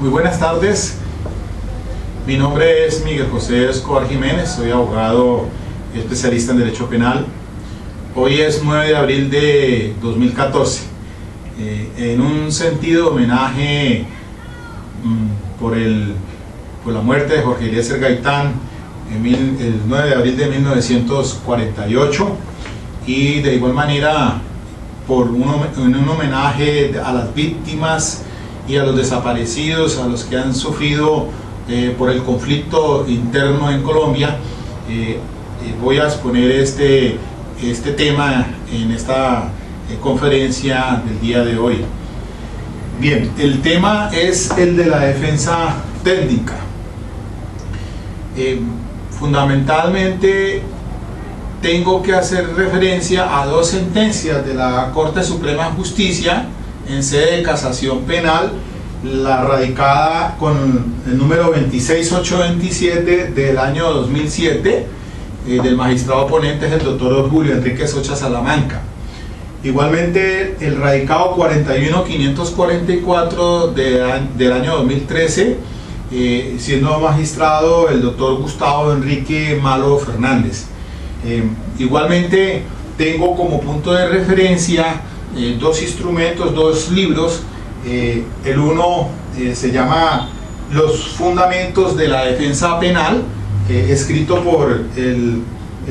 Muy buenas tardes, mi nombre es Miguel José Escobar Jiménez, soy abogado especialista en Derecho Penal. Hoy es 9 de abril de 2014. En un sentido de homenaje por la muerte de Jorge Eliezer Gaitán el 9 de abril de 1948, y de igual manera por un homenaje a las víctimas y a los desaparecidos, a los que han sufrido por el conflicto interno en Colombia. Voy a exponer este tema en esta conferencia del día de hoy. Bien, el tema es el de la defensa técnica. Fundamentalmente tengo que hacer referencia a dos sentencias de la Corte Suprema de Justicia en sede de casación penal, la radicada con el número 26827 del año 2007, del magistrado ponente es el doctor Julio Enrique Socha Salamanca. Igualmente el radicado 41544 del año 2013, siendo magistrado el doctor Gustavo Enrique Malo Fernández. Igualmente tengo como punto de referencia dos instrumentos, dos libros. El uno se llama Los Fundamentos de la Defensa Penal, escrito por el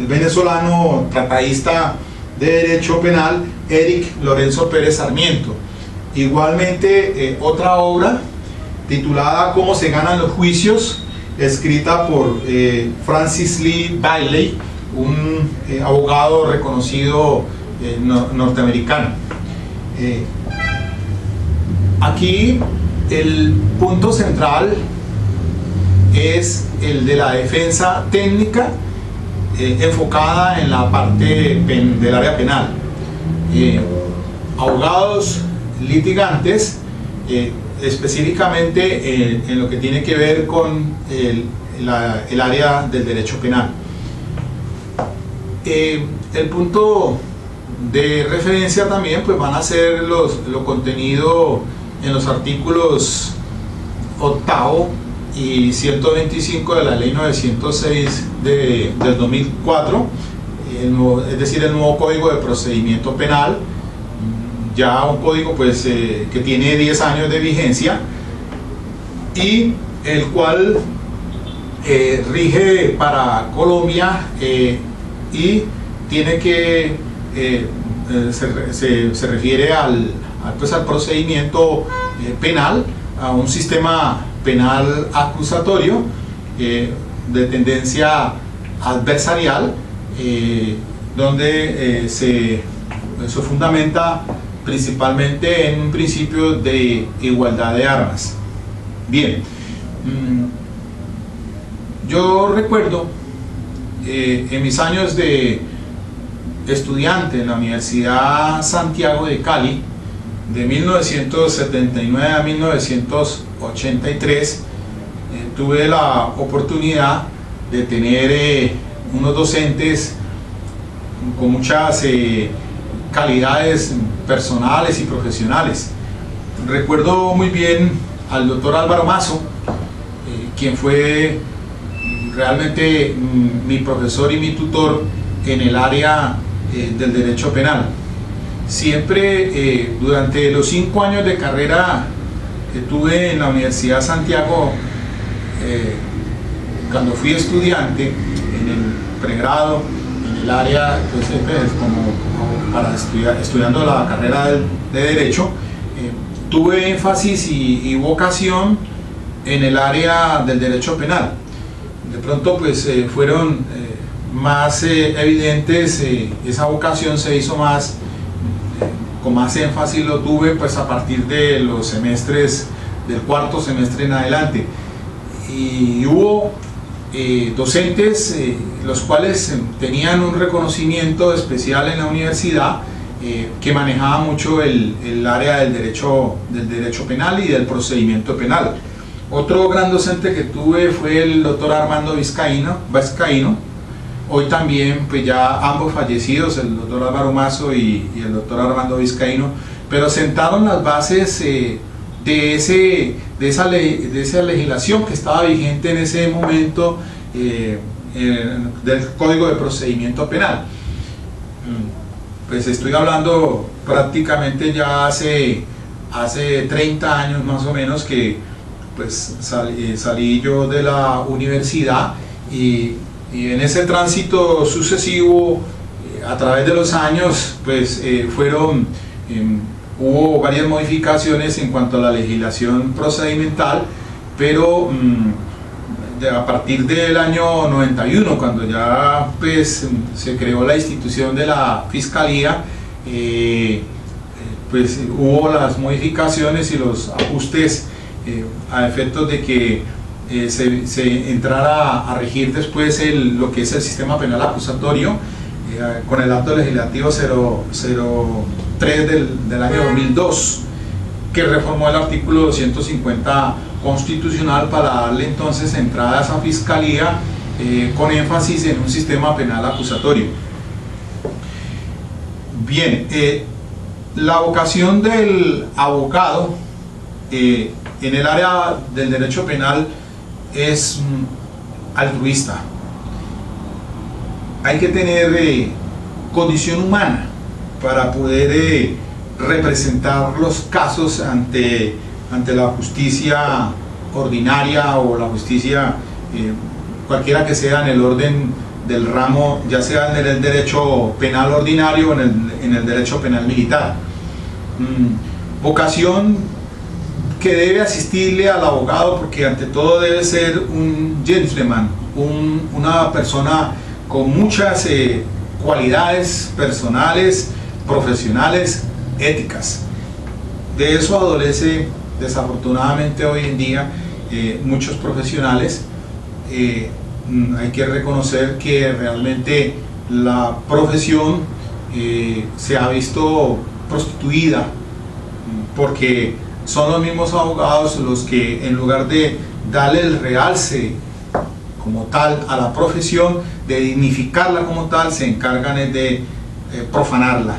venezolano tratadista de Derecho Penal Eric Lorenzo Pérez Sarmiento. Igualmente otra obra titulada Cómo se ganan los juicios, escrita por Francis Lee Bailey, un abogado reconocido norteamericano. Aquí el punto central es el de la defensa técnica, enfocada en la parte del área penal. Abogados litigantes, específicamente en lo que tiene que ver con el área del derecho penal. El punto de referencia también pues van a ser lo contenido en los artículos 8º y 125 de la ley 906 del 2004, es decir, el nuevo Código de Procedimiento Penal, ya un código pues que tiene 10 años de vigencia, y el cual rige para Colombia, y tiene que se refiere al procedimiento penal, a un sistema penal acusatorio de tendencia adversarial, donde se fundamenta principalmente en un principio de igualdad de armas. Bien, yo recuerdo en mis años de estudiante en la Universidad Santiago de Cali, de 1979 a 1983, tuve la oportunidad de tener unos docentes con muchas calidades personales y profesionales. Recuerdo muy bien al doctor Álvaro Mazo, quien fue realmente mi profesor y mi tutor en el área del derecho penal. Siempre durante los 5 años de carrera que tuve en la Universidad de Santiago, cuando fui estudiante en el pregrado, en el área pues, como para estudiando la carrera de Derecho, tuve énfasis y vocación en el área del derecho penal. De pronto pues fueron más evidentes, esa vocación se hizo más, con más énfasis lo tuve pues a partir de los semestres, del 4º semestre en adelante, y hubo docentes los cuales tenían un reconocimiento especial en la universidad, que manejaba mucho el área del derecho penal y del procedimiento penal. Otro gran docente que tuve fue el doctor Armando Vizcaíno, hoy también pues ya ambos fallecidos, el doctor Álvaro Mazo y el doctor Armando Vizcaíno, pero sentaron las bases de esa legislación que estaba vigente en ese momento del Código de Procedimiento Penal. Pues estoy hablando prácticamente ya hace 30 años más o menos que pues salí yo de la universidad y en ese tránsito sucesivo a través de los años pues hubo varias modificaciones en cuanto a la legislación procedimental, pero a partir del año 91, cuando ya pues se creó la institución de la Fiscalía, pues hubo las modificaciones y los ajustes a efectos de que se entrara a regir después lo que es el sistema penal acusatorio con el acto legislativo 003 del año 2002, que reformó el artículo 250 constitucional para darle entonces entrada a esa fiscalía con énfasis en un sistema penal acusatorio. Bien, la vocación del abogado en el área del derecho penal es altruista. Hay que tener condición humana para poder representar los casos ante la justicia ordinaria o la justicia cualquiera que sea en el orden del ramo, ya sea en el derecho penal ordinario o en el derecho penal militar. Vocación que debe asistirle al abogado, porque ante todo debe ser un gentleman, una persona con muchas cualidades personales, profesionales, éticas. De eso adolece desafortunadamente hoy en día muchos profesionales. Hay que reconocer que realmente la profesión se ha visto prostituida, porque son los mismos abogados los que, en lugar de darle el realce como tal a la profesión, de dignificarla como tal, se encargan de profanarla,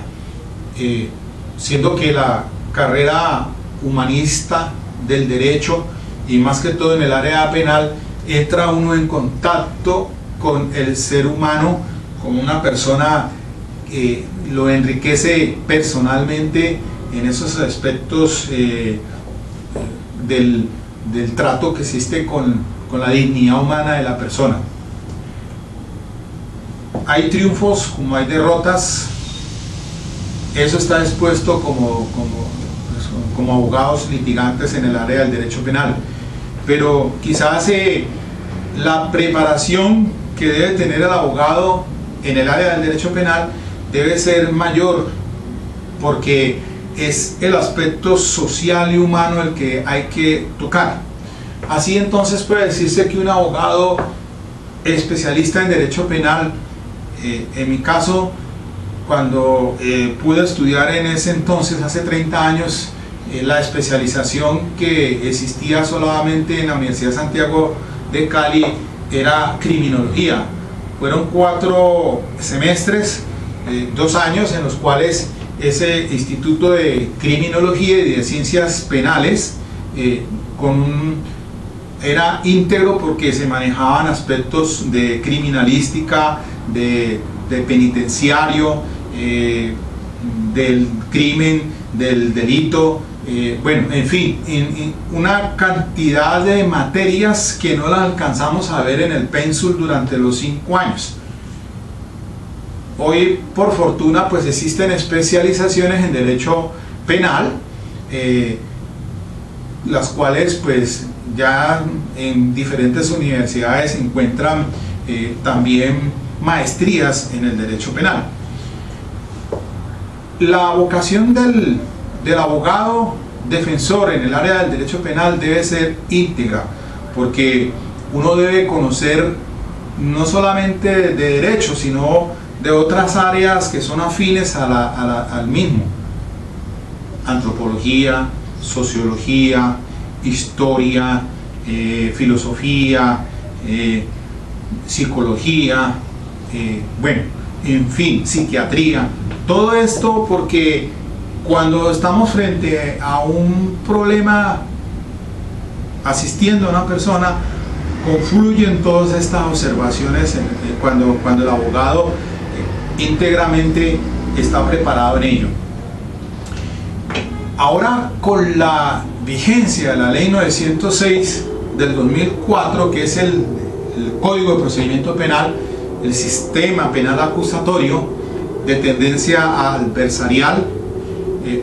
siendo que la carrera humanista del derecho, y más que todo en el área penal, entra uno en contacto con el ser humano como una persona que lo enriquece personalmente en esos aspectos del trato que existe con la dignidad humana de la persona. Hay triunfos como hay derrotas. Eso está expuesto como abogados litigantes en el área del derecho penal, pero quizás la preparación que debe tener el abogado en el área del derecho penal debe ser mayor, porque es el aspecto social y humano el que hay que tocar. Así entonces puede decirse que un abogado especialista en derecho penal, en mi caso, cuando pude estudiar en ese entonces, hace 30 años, la especialización que existía solamente en la Universidad de Santiago de Cali era criminología. Fueron 4 semestres, 2 años, en los cuales ese Instituto de Criminología y de Ciencias Penales era íntegro, porque se manejaban aspectos de criminalística, de penitenciario, del crimen, del delito, bueno, en fin, una cantidad de materias que no las alcanzamos a ver en el pénsul durante los 5 años. Hoy, por fortuna, pues existen especializaciones en derecho penal, las cuales pues ya en diferentes universidades se encuentran también maestrías en el derecho penal. La vocación del abogado defensor en el área del derecho penal debe ser íntegra, porque uno debe conocer no solamente de derecho, sino de otras áreas que son afines al mismo: antropología, sociología, historia, filosofía, psicología, bueno, en fin, psiquiatría. Todo esto porque cuando estamos frente a un problema asistiendo a una persona, confluyen todas estas observaciones cuando el abogado íntegramente está preparado en ello. Ahora, con la vigencia de la ley 906 del 2004, que es el Código de Procedimiento Penal, el sistema penal acusatorio de tendencia adversarial,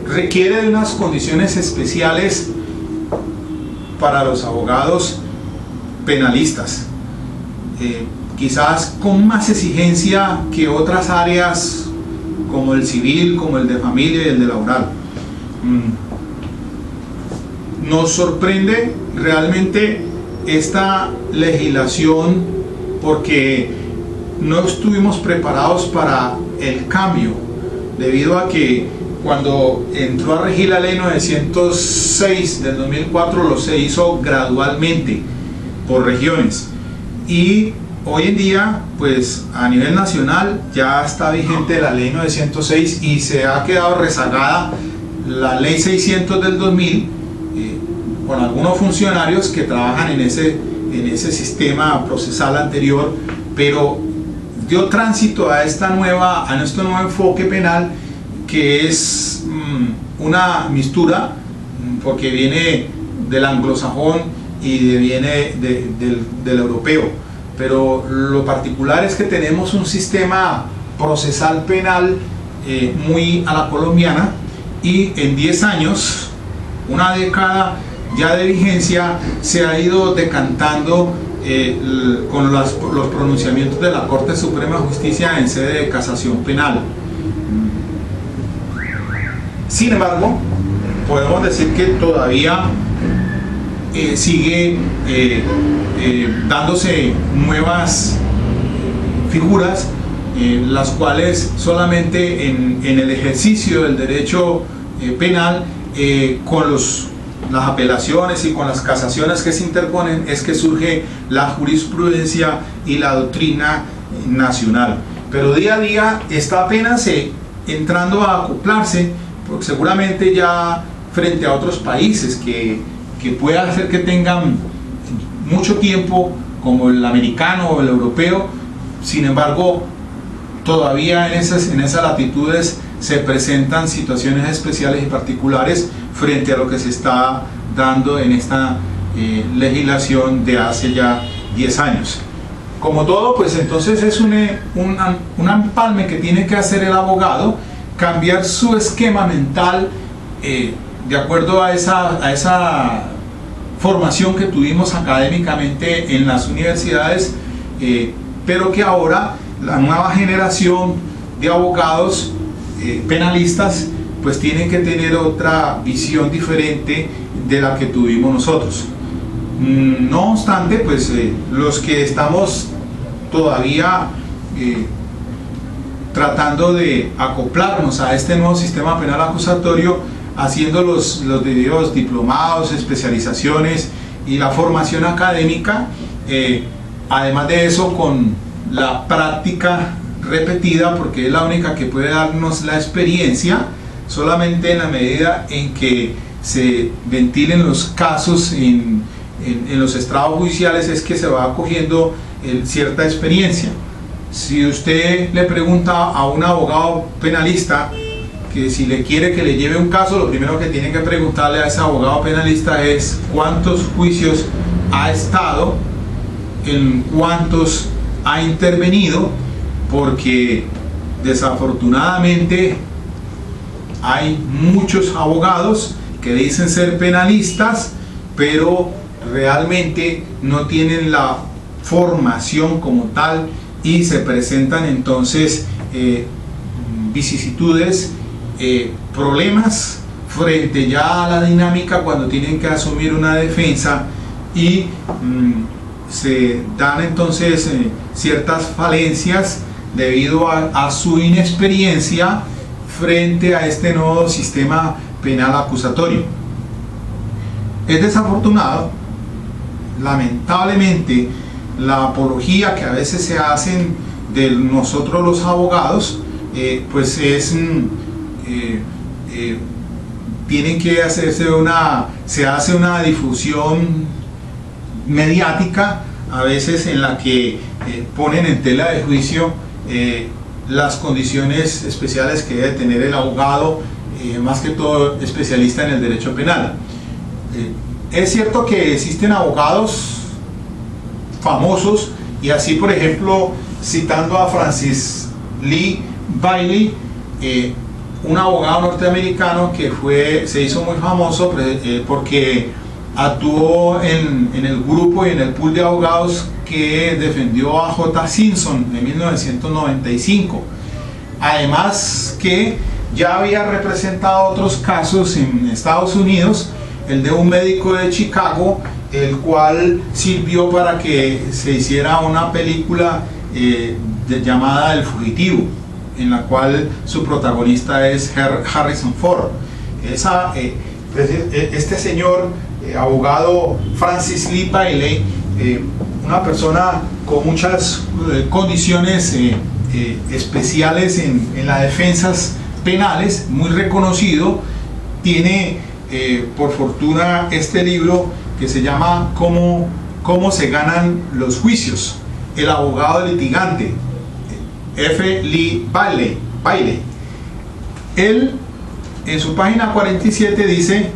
requiere de unas condiciones especiales para los abogados penalistas, quizás con más exigencia que otras áreas como el civil, como el de familia y el de laboral. Nos sorprende realmente esta legislación porque no estuvimos preparados para el cambio, debido a que cuando entró a regir la ley 906 del 2004 se hizo gradualmente por regiones, y hoy en día pues a nivel nacional ya está vigente la ley 906 y se ha quedado rezagada la ley 600 del 2000, con algunos funcionarios que trabajan en ese sistema procesal anterior, pero dio tránsito a este nuevo enfoque penal, que es una mistura, porque viene del anglosajón y viene del europeo, pero lo particular es que tenemos un sistema procesal penal muy a la colombiana, y en 10 años, una década ya de vigencia, se ha ido decantando con los pronunciamientos de la Corte Suprema de Justicia en sede de casación penal. Sin embargo, podemos decir que todavía sigue dándose nuevas figuras, las cuales solamente en el ejercicio del derecho penal, con las apelaciones y con las casaciones que se interponen, es que surge la jurisprudencia y la doctrina nacional. Pero día a día está apenas entrando a acoplarse, porque seguramente ya frente a otros países que puede hacer que tengan mucho tiempo, como el americano o el europeo. Sin embargo, todavía en esas latitudes se presentan situaciones especiales y particulares frente a lo que se está dando en esta legislación de hace ya 10 años. Como todo, pues entonces es un empalme que tiene que hacer el abogado, cambiar su esquema mental de acuerdo a esa formación que tuvimos académicamente en las universidades, pero que ahora la nueva generación de abogados penalistas pues tienen que tener otra visión diferente de la que tuvimos nosotros. No obstante, pues los que estamos todavía tratando de acoplarnos a este nuevo sistema penal acusatorio, haciendo los debidos diplomados, especializaciones y la formación académica, además de eso con la práctica repetida, porque es la única que puede darnos la experiencia. Solamente en la medida en que se ventilen los casos en los estrados judiciales es que se va cogiendo cierta experiencia. Si usted le pregunta a un abogado penalista que si le quiere que le lleve un caso, lo primero que tiene que preguntarle a ese abogado penalista es cuántos juicios ha estado, en cuántos ha intervenido, porque desafortunadamente hay muchos abogados que dicen ser penalistas, pero realmente no tienen la formación como tal, y se presentan entonces vicisitudes, problemas frente ya a la dinámica cuando tienen que asumir una defensa, y se dan entonces ciertas falencias debido a su inexperiencia frente a este nuevo sistema penal acusatorio. Es desafortunado, lamentablemente, la apología que a veces se hacen de nosotros los abogados, pues es tienen que se hace una difusión mediática, a veces en la que ponen en tela de juicio las condiciones especiales que debe tener el abogado, más que todo especialista en el derecho penal. Es cierto que existen abogados famosos, y así, por ejemplo, citando a Francis Lee Bailey, un abogado norteamericano que se hizo muy famoso porque actuó en el grupo y en el pool de abogados que defendió a J. Simpson en 1995. Además que ya había representado otros casos en Estados Unidos, el de un médico de Chicago, el cual sirvió para que se hiciera una película llamada El Fugitivo, en la cual su protagonista es Harrison Ford. Este señor, abogado Francis Lee Bailey, una persona con muchas condiciones especiales en las defensas penales, muy reconocido, tiene por fortuna este libro que se llama ¿Cómo se ganan los juicios? El abogado litigante, F. Lee Bailey. Él, en su página 47, dice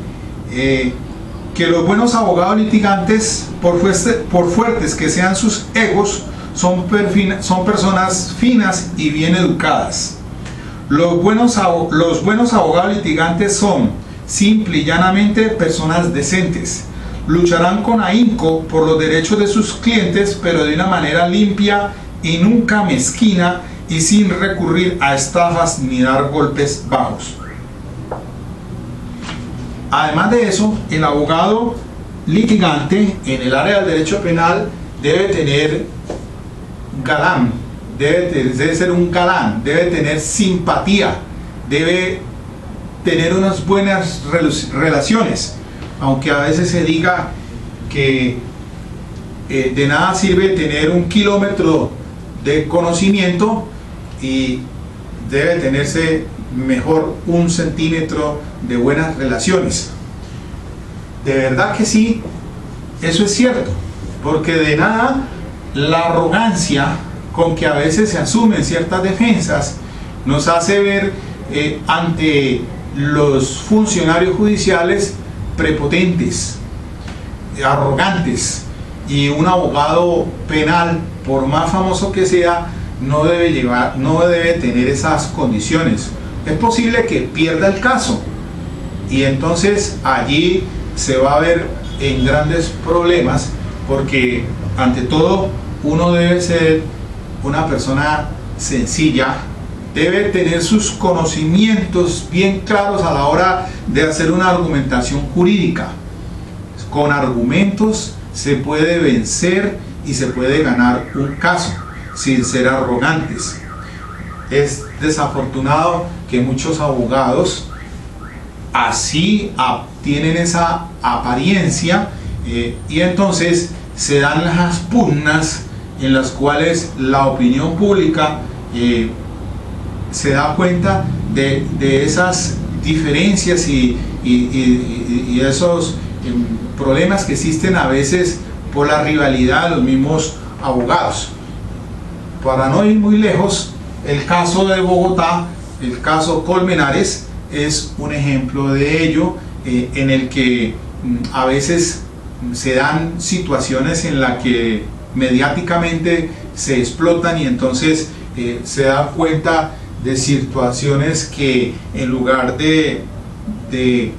que los buenos abogados litigantes, por fuertes que sean sus egos, son personas finas y bien educadas. Los buenos abogados litigantes son, simple y llanamente, personas decentes. Lucharán con ahínco por los derechos de sus clientes, pero de una manera limpia y nunca mezquina, y sin recurrir a estafas ni dar golpes bajos. Además de eso, el abogado litigante en el área del derecho penal debe tener galán, debe ser un galán, debe tener simpatía, debe tener unas buenas relaciones, aunque a veces se diga que de nada sirve tener 1 kilómetro de conocimiento, y debe tenerse mejor 1 centímetro de buenas relaciones. De verdad que sí, eso es cierto, porque de nada la arrogancia con que a veces se asumen ciertas defensas nos hace ver ante los funcionarios judiciales prepotentes, arrogantes, y un abogado penal, por más famoso que sea, no debe tener esas condiciones. Es posible que pierda el caso, y entonces allí se va a ver en grandes problemas, porque ante todo uno debe ser una persona sencilla, debe tener sus conocimientos bien claros a la hora de hacer una argumentación jurídica. Con argumentos se puede vencer y se puede ganar un caso sin ser arrogantes. Es desafortunado que muchos abogados así tienen esa apariencia, y entonces se dan las pugnas en las cuales la opinión pública se da cuenta de esas diferencias y esos problemas que existen a veces por la rivalidad de los mismos abogados. Para no ir muy lejos, el caso de Bogotá, el caso Colmenares, es un ejemplo de ello, en el que a veces se dan situaciones en las que mediáticamente se explotan, y entonces se da cuenta de situaciones que, en lugar de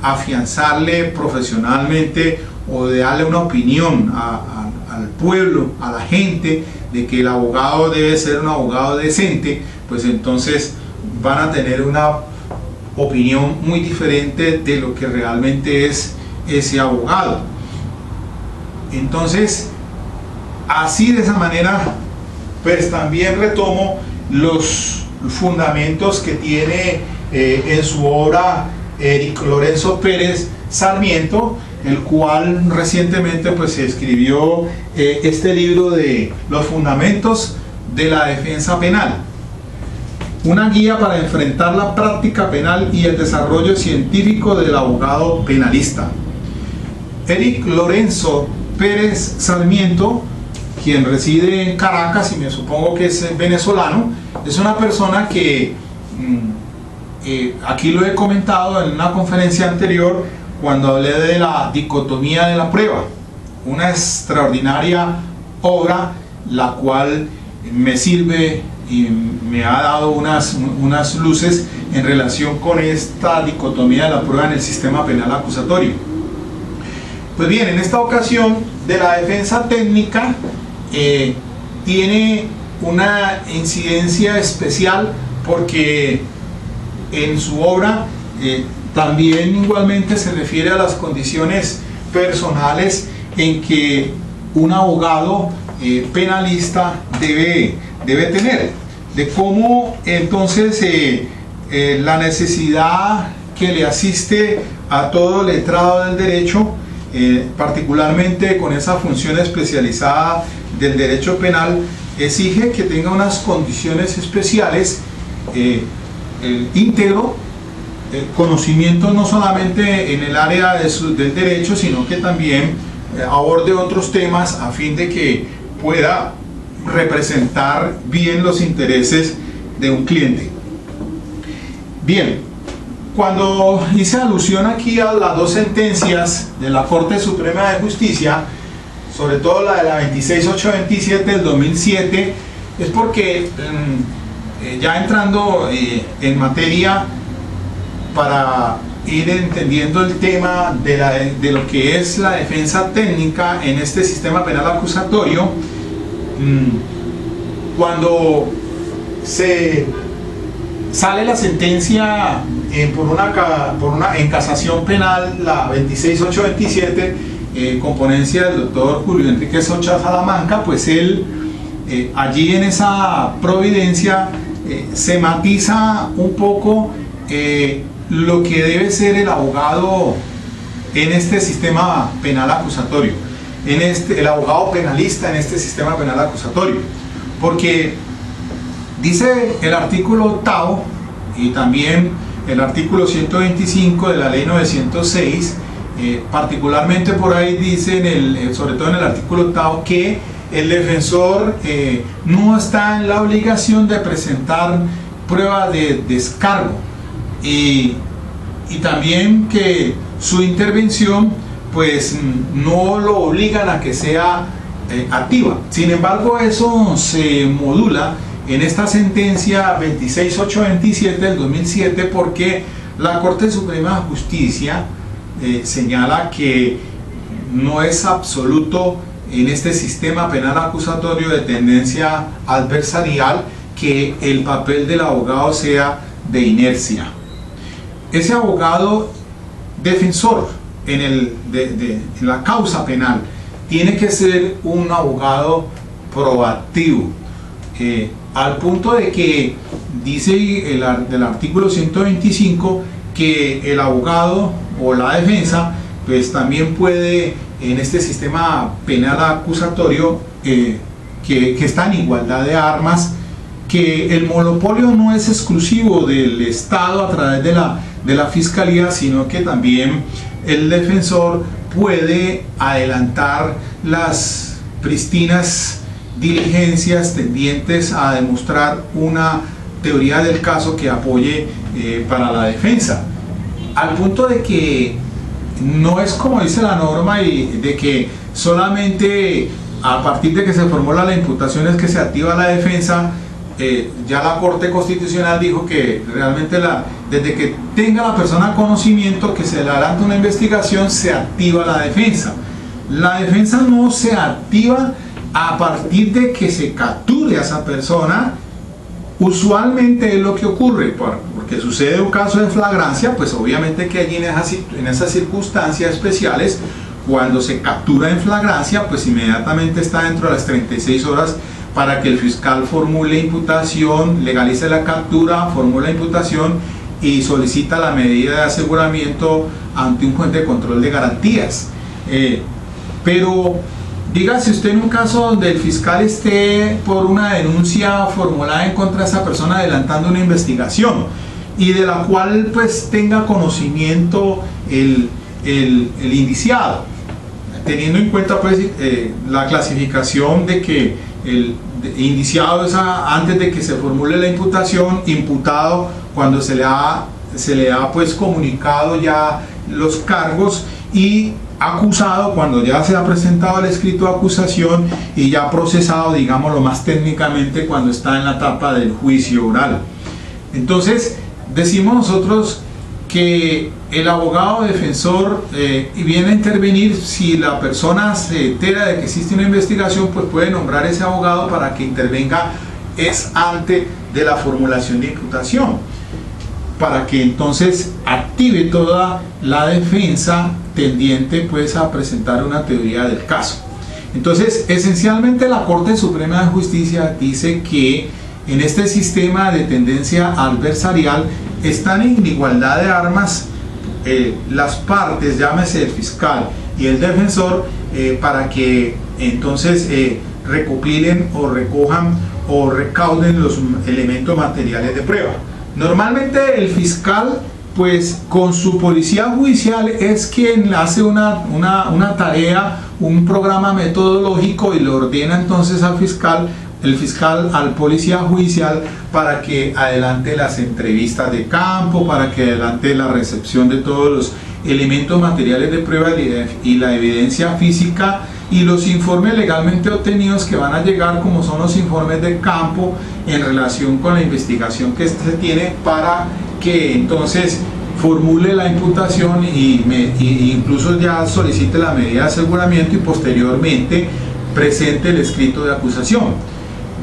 afianzarle profesionalmente o de darle una opinión al pueblo, a la gente, de que el abogado debe ser un abogado decente, pues entonces van a tener una opinión muy diferente de lo que realmente es ese abogado. Entonces, así, de esa manera, pues también retomo los fundamentos que tiene en su obra Eric Lorenzo Pérez Sarmiento, el cual recientemente pues escribió este libro de los fundamentos de la defensa penal. una guía para enfrentar la práctica penal y el desarrollo científico del abogado penalista. Eric Lorenzo Pérez Sarmiento, quien reside en Caracas y me supongo que es venezolano, es una persona que aquí lo he comentado en una conferencia anterior cuando hablé de la dicotomía de la prueba, una extraordinaria obra la cual me sirve y me ha dado unas luces en relación con esta dicotomía de la prueba en el sistema penal acusatorio. Pues bien, en esta ocasión de la defensa técnica tiene una incidencia especial porque en su obra también igualmente se refiere a las condiciones personales en que un abogado penalista debe tener, de cómo entonces la necesidad que le asiste a todo letrado del derecho, particularmente con esa función especializada del derecho penal, exige que tenga unas condiciones especiales, íntegro, conocimiento no solamente en el área del derecho, sino que también aborde otros temas a fin de que pueda representar bien los intereses de un cliente. Bien, cuando hice alusión aquí a las dos sentencias de la Corte Suprema de Justicia, sobre todo la de la 26827 del 2007, es porque ya entrando en materia para ir entendiendo el tema de lo que es la defensa técnica en este sistema penal acusatorio, cuando se sale la sentencia en casación penal, la 26827, con ponencia del doctor Julio Enrique Socha Salamanca, pues él allí en esa providencia se matiza un poco lo que debe ser el abogado en este sistema penal acusatorio, el abogado penalista en este sistema penal acusatorio, porque dice el artículo 8º y también el artículo 125 de la ley 906, particularmente por ahí dice, sobre todo en el artículo 8º, que el defensor no está en la obligación de presentar prueba de descargo, y también que su intervención pues no lo obligan a que sea activa. Sin embargo, eso se modula en esta sentencia 26827 del 2007, porque la Corte Suprema de Justicia señala que no es absoluto en este sistema penal acusatorio de tendencia adversarial que el papel del abogado sea de inercia. Ese abogado defensor en la causa penal tiene que ser un abogado proactivo, al punto de que dice del artículo 125 que el abogado o la defensa pues también puede, en este sistema penal acusatorio que está en igualdad de armas, que el monopolio no es exclusivo del Estado a través de la Fiscalía, sino que también el defensor puede adelantar las pristinas diligencias tendientes a demostrar una teoría del caso que apoye para la defensa, al punto de que no es como dice la norma y de que solamente a partir de que se formula la imputación es que se activa la defensa. Ya la Corte Constitucional dijo que realmente desde que tenga la persona conocimiento que se le adelanta una investigación, se activa la defensa. La defensa no se activa a partir de que se capture a esa persona. Usualmente es lo que ocurre, porque sucede un caso de flagrancia, pues obviamente que allí en esas circunstancias especiales, cuando se captura en flagrancia, pues inmediatamente está dentro de las 36 horas para que el fiscal formule imputación, legalice la captura, formule imputación y solicita la medida de aseguramiento ante un juez de control de garantías. Pero dígase usted en un caso donde el fiscal esté por una denuncia formulada en contra de esa persona adelantando una investigación y de la cual pues tenga conocimiento el indiciado, teniendo en cuenta pues la clasificación de que el indiciado es antes de que se formule la imputación, imputado cuando se le ha pues comunicado ya los cargos, y acusado cuando ya se ha presentado el escrito de acusación y ya procesado, digámoslo más técnicamente, cuando está en la etapa del juicio oral. Entonces decimos nosotros que el abogado defensor viene a intervenir si la persona se entera de que existe una investigación, pues puede nombrar ese abogado para que intervenga antes de la formulación de imputación, para que entonces active toda la defensa tendiente pues a presentar una teoría del caso. Entonces, esencialmente la Corte Suprema de Justicia dice que en este sistema de tendencia adversarial están en igualdad de armas las partes, llámese el fiscal y el defensor, para que entonces recopilen o recojan o recauden los elementos materiales de prueba. Normalmente el fiscal, pues con su policía judicial, es quien hace una tarea, un programa metodológico, y le ordena entonces al fiscal, el fiscal al policía judicial, para que adelante las entrevistas de campo, para que adelante la recepción de todos los elementos materiales de prueba y la evidencia física y los informes legalmente obtenidos que van a llegar, como son los informes de campo en relación con la investigación que se tiene, para que entonces formule la imputación y incluso ya solicite la medida de aseguramiento y posteriormente presente el escrito de acusación.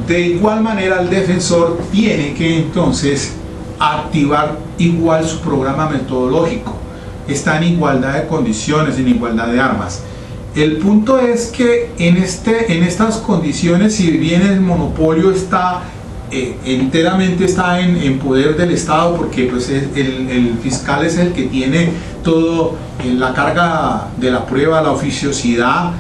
De igual manera, el defensor tiene que entonces activar igual su programa metodológico. Está en igualdad de condiciones, en igualdad de armas. El punto es que en estas condiciones, si bien el monopolio está enteramente en poder del Estado, porque pues el fiscal es el que tiene todo, la carga de la prueba, la oficiosidad,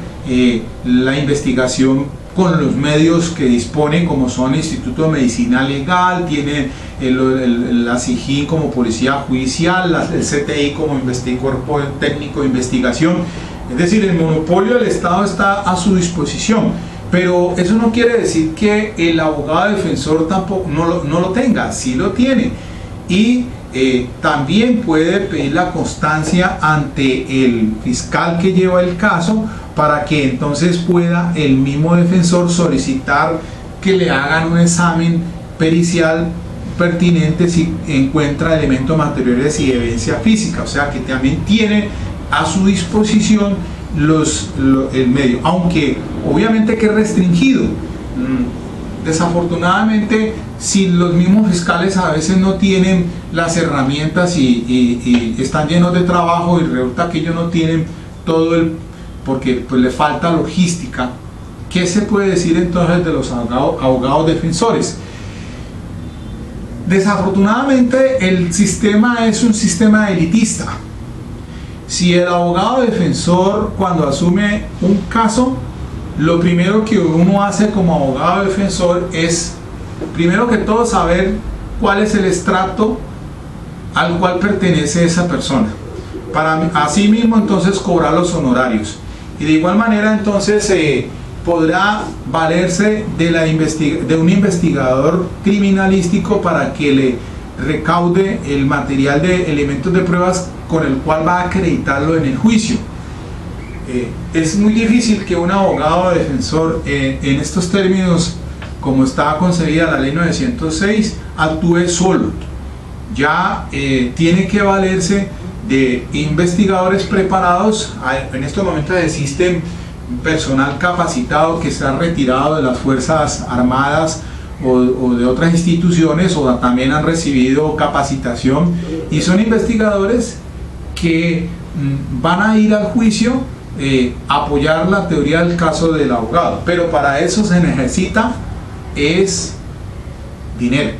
la investigación con los medios que dispone, como son el Instituto de Medicina Legal, tiene la SIJIN como Policía Judicial, el CTI como Cuerpo Técnico de Investigación. Es decir, el monopolio del Estado está a su disposición, pero eso no quiere decir que el abogado defensor tampoco no lo tenga. Sí lo tiene, y también puede pedir la constancia ante el fiscal que lleva el caso, para que entonces pueda el mismo defensor solicitar que le hagan un examen pericial pertinente si encuentra elementos materiales y evidencia física. O sea, que también tiene a su disposición el medio, aunque obviamente que es restringido. Desafortunadamente, si los mismos fiscales a veces no tienen las herramientas y están llenos de trabajo, y resulta que ellos no tienen porque pues le falta logística, ¿qué se puede decir entonces de los abogados defensores? Desafortunadamente el sistema es un sistema elitista. Si el abogado defensor, cuando asume un caso, lo primero que uno hace como abogado defensor es, primero que todo, saber cuál es el estrato al cual pertenece esa persona, para así mismo entonces cobrar los honorarios. Y de igual manera entonces podrá valerse de un investigador criminalístico para que le recaude el material de elementos de pruebas con el cual va a acreditarlo en el juicio. Es muy difícil que un abogado defensor en estos términos, como está concebida la ley 906, actúe solo. Ya tiene que valerse de investigadores preparados. En estos momentos existe personal capacitado que se ha retirado de las Fuerzas Armadas o de otras instituciones, o también han recibido capacitación, y son investigadores que van a ir al juicio, apoyar la teoría del caso del abogado, pero para eso se necesita dinero.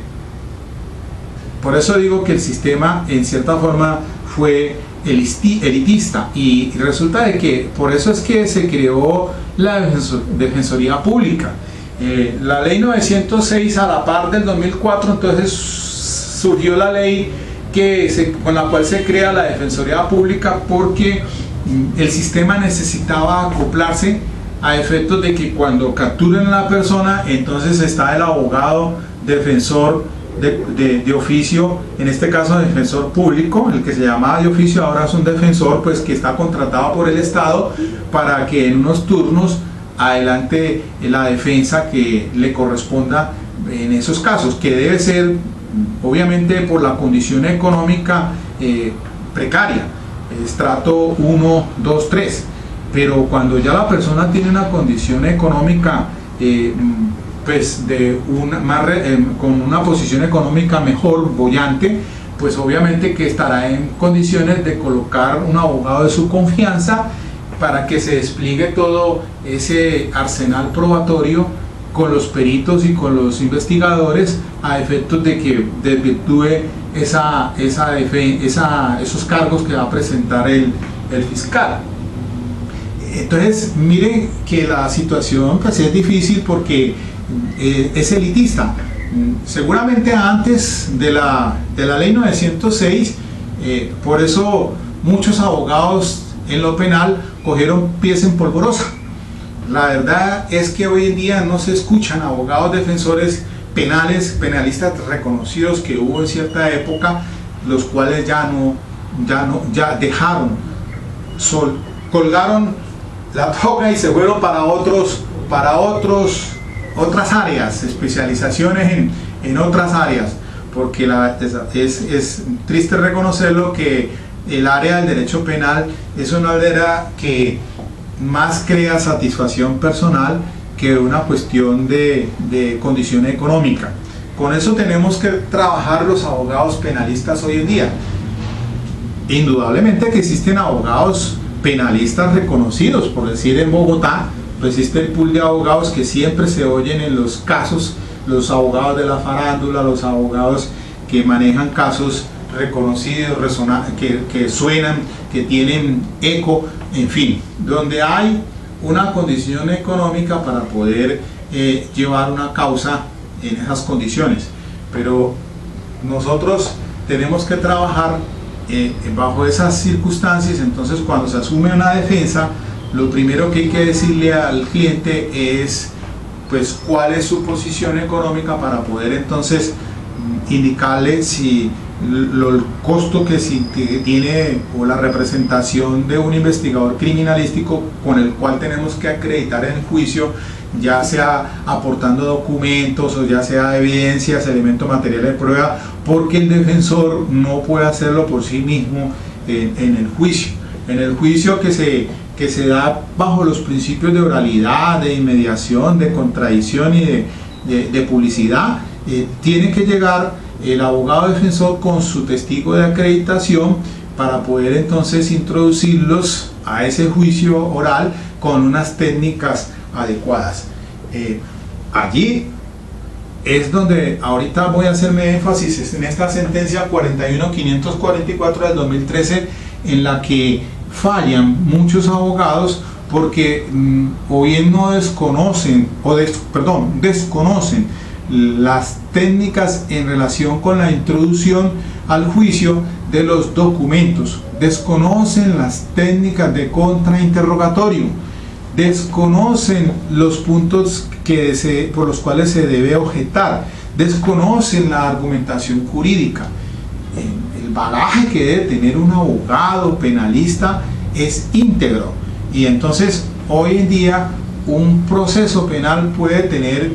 Por eso digo que el sistema en cierta forma fue elitista, y resulta de que por eso es que se creó la Defensoría Pública. La ley 906 a la par del 2004, entonces surgió la ley con la cual se crea la Defensoría Pública, porque el sistema necesitaba acoplarse a efectos de que cuando capturen a la persona, entonces está el abogado defensor de oficio, en este caso defensor público, el que se llamaba de oficio ahora es un defensor, pues que está contratado por el Estado para que en unos turnos adelante la defensa que le corresponda en esos casos, que debe ser obviamente por la condición económica precaria, estrato 1, 2, 3, pero cuando ya la persona tiene una condición económica pues con una posición económica mejor, boyante, pues obviamente que estará en condiciones de colocar un abogado de su confianza para que se despliegue todo ese arsenal probatorio con los peritos y con los investigadores a efectos de que desvirtúe esos cargos que va a presentar el fiscal. Entonces miren que la situación pues es difícil porque es elitista. Seguramente antes de la ley 906, por eso muchos abogados en lo penal cogieron pies en polvorosa. La verdad es que hoy en día no se escuchan abogados defensores penalistas reconocidos que hubo en cierta época, los cuales ya dejaron, colgaron la toga y se fueron para otras áreas, especializaciones en otras áreas, porque es triste reconocerlo que el área del derecho penal es una área que más crea satisfacción personal que una cuestión de condición económica. Con eso tenemos que trabajar los abogados penalistas hoy en día. Indudablemente que existen abogados penalistas reconocidos, por decir en Bogotá, pues existe el pool de abogados que siempre se oyen en los casos, los abogados de la farándula, los abogados que manejan casos reconocidos, que suenan, que tienen eco, en fin, donde hay una condición económica para poder llevar una causa en esas condiciones. Pero nosotros tenemos que trabajar bajo esas circunstancias. Entonces, cuando se asume una defensa, lo primero que hay que decirle al cliente es pues cuál es su posición económica para poder entonces indicarle si el costo que tiene o la representación de un investigador criminalístico con el cual tenemos que acreditar en el juicio, ya sea aportando documentos o ya sea evidencias, elementos materiales de prueba, porque el defensor no puede hacerlo por sí mismo en el juicio. En el juicio que se da bajo los principios de oralidad, de inmediación, de contradicción y de publicidad, tiene que llegar el abogado defensor con su testigo de acreditación para poder entonces introducirlos a ese juicio oral con unas técnicas adecuadas. Allí es donde ahorita voy a hacerme énfasis en esta sentencia 41544 del 2013, en la que fallan muchos abogados porque o bien no desconocen desconocen las técnicas en relación con la introducción al juicio de los documentos, desconocen las técnicas de contrainterrogatorio, desconocen los puntos por los cuales se debe objetar, desconocen la argumentación jurídica. El bagaje que debe tener un abogado penalista es íntegro, y entonces hoy en día un proceso penal puede tener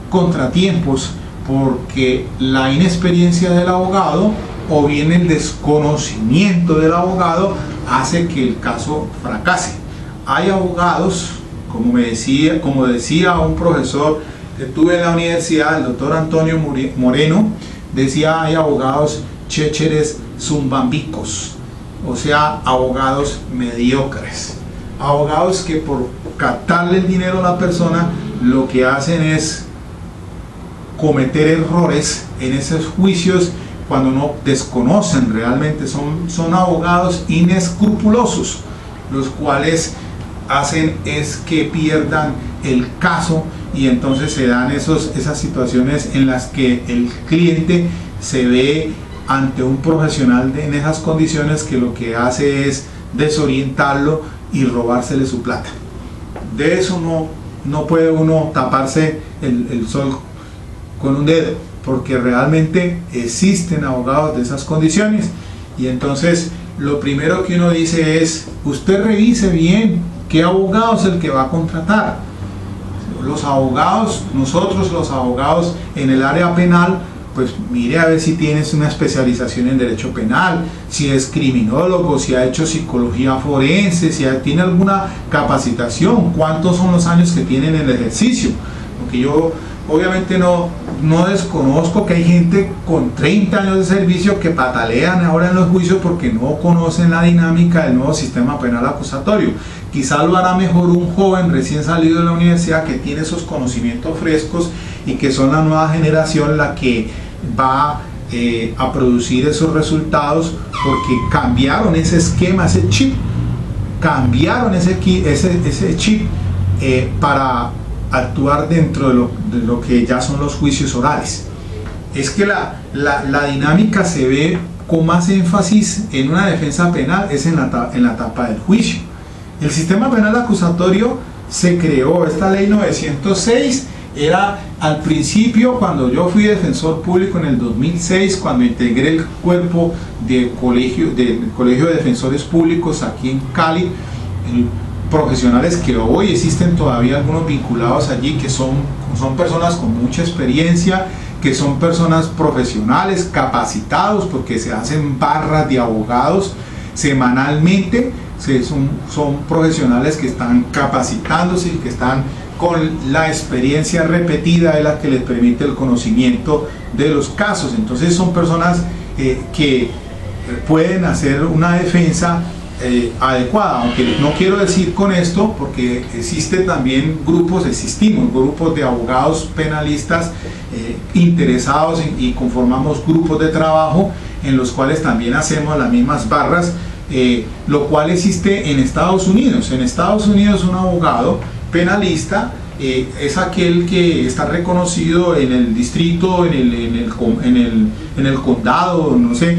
contratiempos porque la inexperiencia del abogado o bien el desconocimiento del abogado hace que el caso fracase. Hay abogados, como decía un profesor que tuve en la universidad, el doctor Antonio Moreno, decía: hay abogados chécheres zumbambicos, o sea, abogados mediocres, abogados que por captarle el dinero a la persona lo que hacen es cometer errores en esos juicios cuando no desconocen realmente, son abogados inescrupulosos, los cuales hacen es que pierdan el caso, y entonces se dan esas situaciones en las que el cliente se ve ante un profesional en esas condiciones, que lo que hace es desorientarlo y robársele su plata. De eso no puede uno taparse el sol con un dedo, porque realmente existen abogados de esas condiciones. Y entonces lo primero que uno dice es: usted revise bien qué abogado es el que va a contratar. Los abogados, nosotros los abogados en el área penal, pues mire a ver si tienes una especialización en derecho penal, si es criminólogo, si ha hecho psicología forense, si tiene alguna capacitación, cuántos son los años que tiene en el ejercicio. Porque yo obviamente no desconozco que hay gente con 30 años de servicio que patalean ahora en los juicios porque no conocen la dinámica del nuevo sistema penal acusatorio. Quizá lo hará mejor un joven recién salido de la universidad que tiene esos conocimientos frescos y que son la nueva generación la que va a producir esos resultados, porque cambiaron ese esquema, ese chip, cambiaron ese chip para actuar dentro de lo que ya son los juicios orales. Es que la dinámica se ve con más énfasis en una defensa penal, es en la etapa del juicio. El sistema penal acusatorio se creó, esta ley 906 era al principio, cuando yo fui defensor público en el 2006, cuando integré el cuerpo del colegio de defensores públicos aquí en Cali, profesionales que hoy existen todavía algunos vinculados allí, que son personas con mucha experiencia, que son personas profesionales, capacitados, porque se hacen barras de abogados semanalmente, son profesionales que están capacitándose y que están con la experiencia repetida de la que les permite el conocimiento de los casos. Entonces son personas que pueden hacer una defensa adecuada, aunque no quiero decir con esto, porque existimos grupos de abogados penalistas interesados y conformamos grupos de trabajo en los cuales también hacemos las mismas barras, lo cual existe en Estados Unidos. En Estados Unidos un abogado penalista es aquel que está reconocido en el distrito, en el condado, no sé,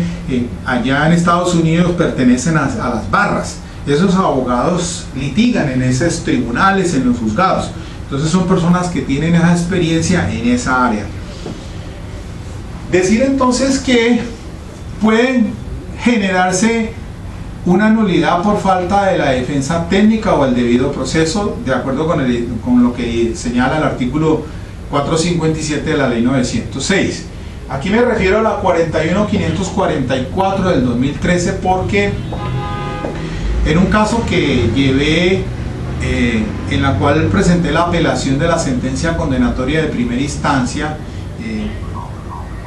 allá en Estados Unidos pertenecen a las barras. Esos abogados litigan en esos tribunales, en los juzgados. Entonces son personas que tienen esa experiencia en esa área. Decir entonces que pueden generarse una nulidad por falta de la defensa técnica o el debido proceso, de acuerdo con lo que señala el artículo 457 de la ley 906. Aquí me refiero a la 41544 del 2013, porque en un caso que llevé, en la cual presenté la apelación de la sentencia condenatoria de primera instancia,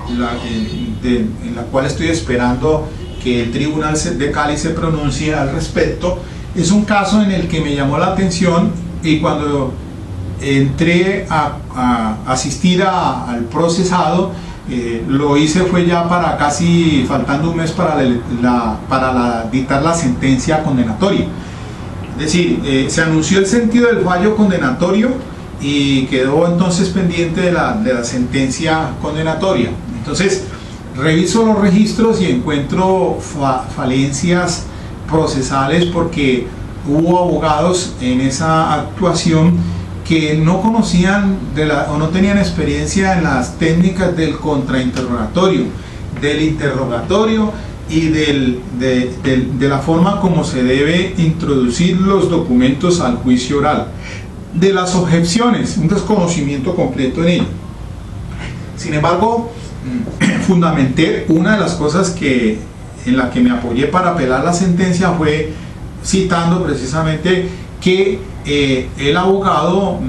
en la cual estoy esperando que el Tribunal de Cali se pronuncie al respecto, es un caso en el que me llamó la atención, y cuando entré a asistir al procesado, lo hice fue ya para casi faltando un mes para dictar la sentencia condenatoria. Es decir, se anunció el sentido del fallo condenatorio y quedó entonces pendiente de la sentencia condenatoria. Entonces reviso los registros y encuentro falencias procesales, porque hubo abogados en esa actuación que no conocían o no tenían experiencia en las técnicas del contrainterrogatorio, del interrogatorio y de la forma como se debe introducir los documentos al juicio oral, de las objeciones, un desconocimiento completo en ello. Sin embargo, fundamenté una de las cosas en la que me apoyé para apelar la sentencia, fue citando precisamente que el abogado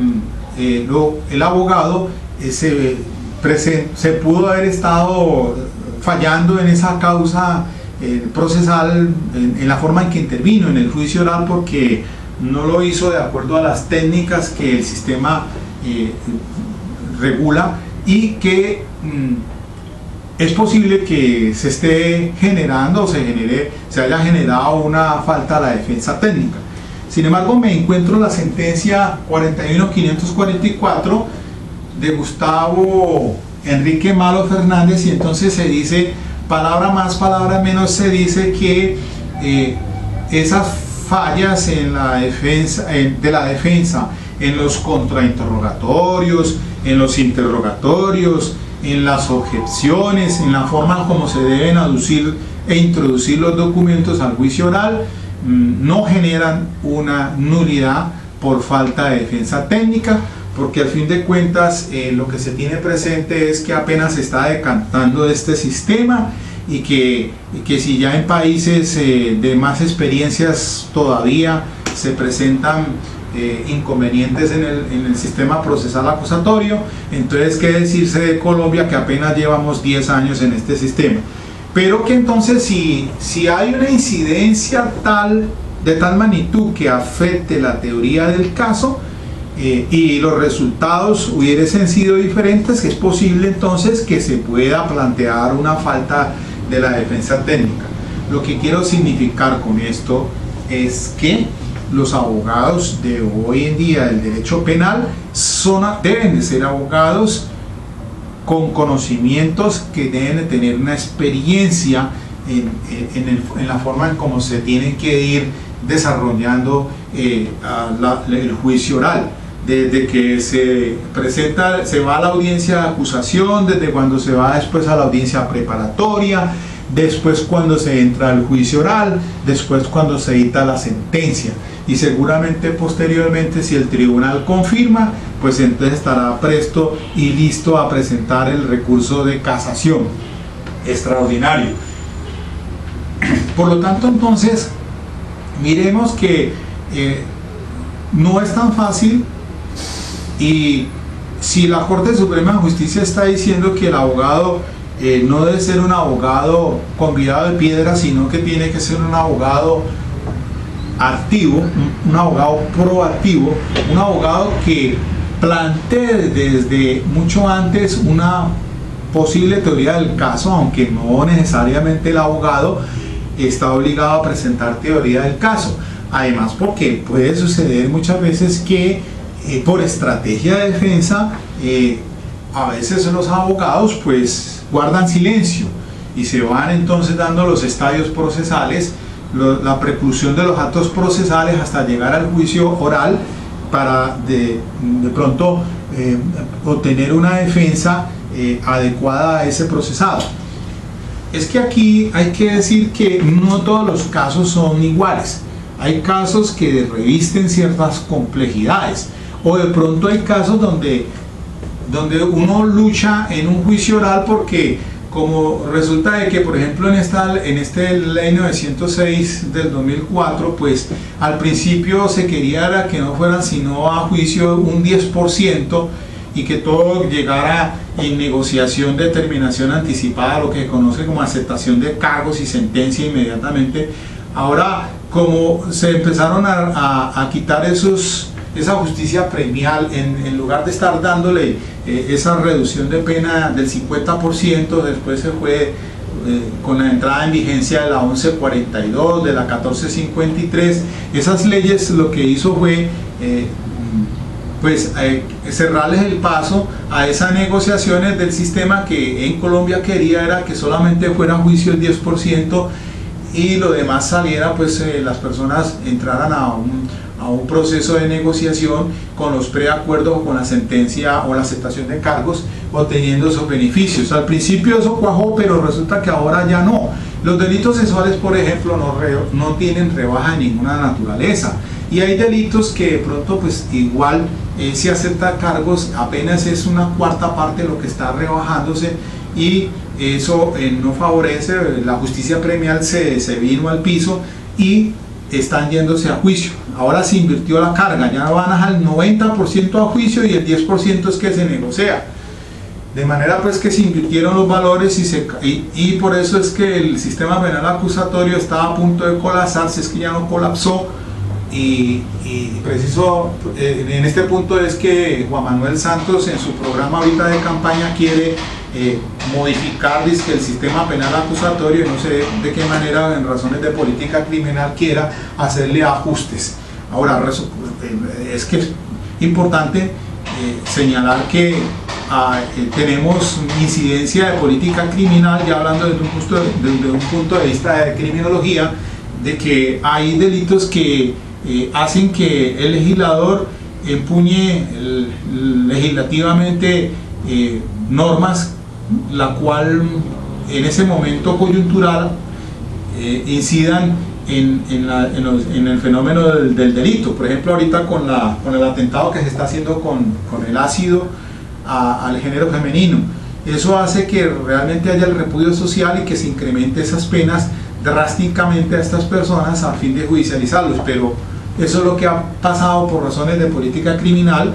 se pudo haber estado fallando en esa causa procesal, en la forma en que intervino en el juicio oral, porque no lo hizo de acuerdo a las técnicas que el sistema regula, y que es posible que se esté generando o se haya generado una falta a la defensa técnica. Sin embargo, me encuentro la sentencia 41.544 de Gustavo Enrique Malo Fernández, y entonces se dice, palabra más, palabra menos, se dice que esas fallas en la defensa, de la defensa, en los contrainterrogatorios, en los interrogatorios, en las objeciones, en la forma como se deben aducir e introducir los documentos al juicio oral, no generan una nulidad por falta de defensa técnica, porque al fin de cuentas lo que se tiene presente es que apenas se está decantando de este sistema, y que si ya en países de más experiencias todavía se presentan inconvenientes en el sistema procesal acusatorio, entonces qué decirse de Colombia, que apenas llevamos 10 años en este sistema. Pero que entonces si hay una incidencia de tal magnitud que afecte la teoría del caso, y los resultados hubiesen sido diferentes, es posible entonces que se pueda plantear una falta de la defensa técnica. Lo que quiero significar con esto es que los abogados de hoy en día del derecho penal deben de ser abogados con conocimientos, que deben de tener una experiencia en la forma en cómo se tienen que ir desarrollando el juicio oral, desde que se va a la audiencia de acusación, desde cuando se va después a la audiencia preparatoria, después cuando se entra al juicio oral, después cuando se dicta la sentencia, y seguramente posteriormente, si el tribunal confirma, pues entonces estará presto y listo a presentar el recurso de casación extraordinario. Por lo tanto, entonces, miremos que no es tan fácil, y si la Corte Suprema de Justicia está diciendo que el abogado no debe ser un abogado convidado de piedra, sino que tiene que ser un abogado activo, un abogado proactivo, un abogado que plantee desde mucho antes una posible teoría del caso, aunque no necesariamente el abogado está obligado a presentar teoría del caso. Además, porque puede suceder muchas veces que por estrategia de defensa, a veces los abogados pues guardan silencio y se van entonces dando los estadios procesales, la preclusión de los actos procesales hasta llegar al juicio oral, para de pronto obtener una defensa adecuada a ese procesado. Es que aquí hay que decir que no todos los casos son iguales. Hay casos que revisten ciertas complejidades, o de pronto hay casos donde uno lucha en un juicio oral porque, como resulta de que, por ejemplo, en este ley 906 del 2004, pues al principio se quería que no fueran sino a juicio un 10%, y que todo llegara en negociación de terminación anticipada, lo que se conoce como aceptación de cargos y sentencia inmediatamente. Ahora, como se empezaron a quitar esa justicia premial, en lugar de estar dándole esa reducción de pena del 50%, después se fue con la entrada en vigencia de la 1142, de la 1453, esas leyes lo que hizo fue cerrarles el paso a esas negociaciones del sistema, que en Colombia quería era que solamente fuera juicio el 10%, y lo demás saliera, pues las personas entraran a un proceso de negociación con los preacuerdos o con la sentencia o la aceptación de cargos, obteniendo esos beneficios. Al principio eso cuajó, pero resulta que ahora ya no. Los delitos sexuales, por ejemplo, no tienen rebaja de ninguna naturaleza, y hay delitos que de pronto pues igual si acepta cargos apenas es una cuarta parte de lo que está rebajándose, y eso no favorece. La justicia premial se vino al piso y están yéndose a juicio. Ahora se invirtió la carga, ya van al 90% a juicio y el 10% es que se negocia. De manera pues que se invirtieron los valores, y por eso es que el sistema penal acusatorio estaba a punto de colapsarse. Es que ya no colapsó, y preciso en este punto es que Juan Manuel Santos, en su programa ahorita de campaña, quiere modificar dizque, el sistema penal acusatorio, y no sé de qué manera en razones de política criminal quiera hacerle ajustes. Ahora, es que es importante señalar que tenemos incidencia de política criminal, ya hablando desde un punto de vista de criminología, de que hay delitos que hacen que el legislador empuñe legislativamente normas, la cual en ese momento coyuntural incidan en el fenómeno del delito. Por ejemplo, ahorita con el atentado que se está haciendo con el ácido al género femenino, eso hace que realmente haya el repudio social y que se incremente esas penas drásticamente a estas personas a fin de judicializarlos. Pero eso es lo que ha pasado por razones de política criminal.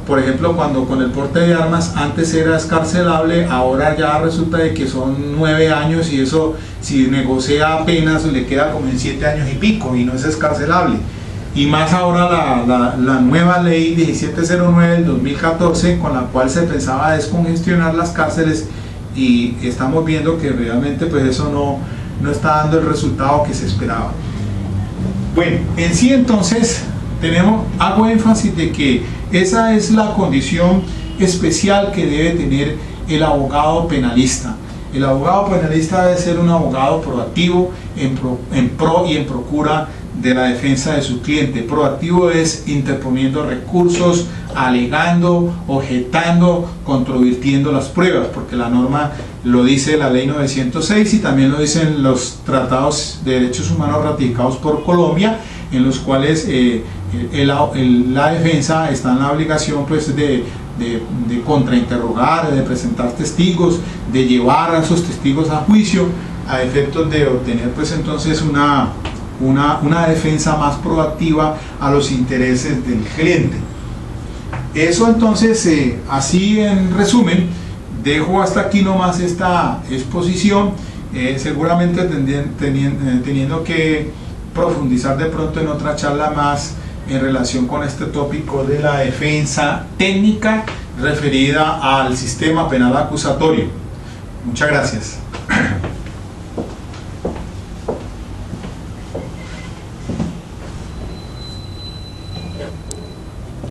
Por ejemplo, cuando con el porte de armas antes era escarcelable, ahora ya resulta de que son 9 años, y eso, si negocia apenas, le queda como en 7 años y pico, y no es escarcelable. Y más ahora la nueva ley 1709 del 2014, con la cual se pensaba descongestionar las cárceles, y estamos viendo que realmente pues eso no está dando el resultado que se esperaba. Bueno, en sí entonces hago énfasis de que esa es la condición especial que debe tener el abogado penalista. El abogado penalista debe ser un abogado proactivo en pro y en procura de la defensa de su cliente. Proactivo es interponiendo recursos, alegando, objetando, controvirtiendo las pruebas, porque la norma lo dice la ley 906 y también lo dicen los tratados de derechos humanos ratificados por Colombia, en los cuales la defensa está en la obligación pues de contrainterrogar, de presentar testigos, de llevar a esos testigos a juicio, a efectos de obtener pues entonces una defensa más proactiva a los intereses del cliente. Eso entonces, así en resumen, dejo hasta aquí nomás esta exposición, seguramente teniendo que profundizar de pronto en otra charla más en relación con este tópico de la defensa técnica referida al sistema penal acusatorio. Muchas gracias.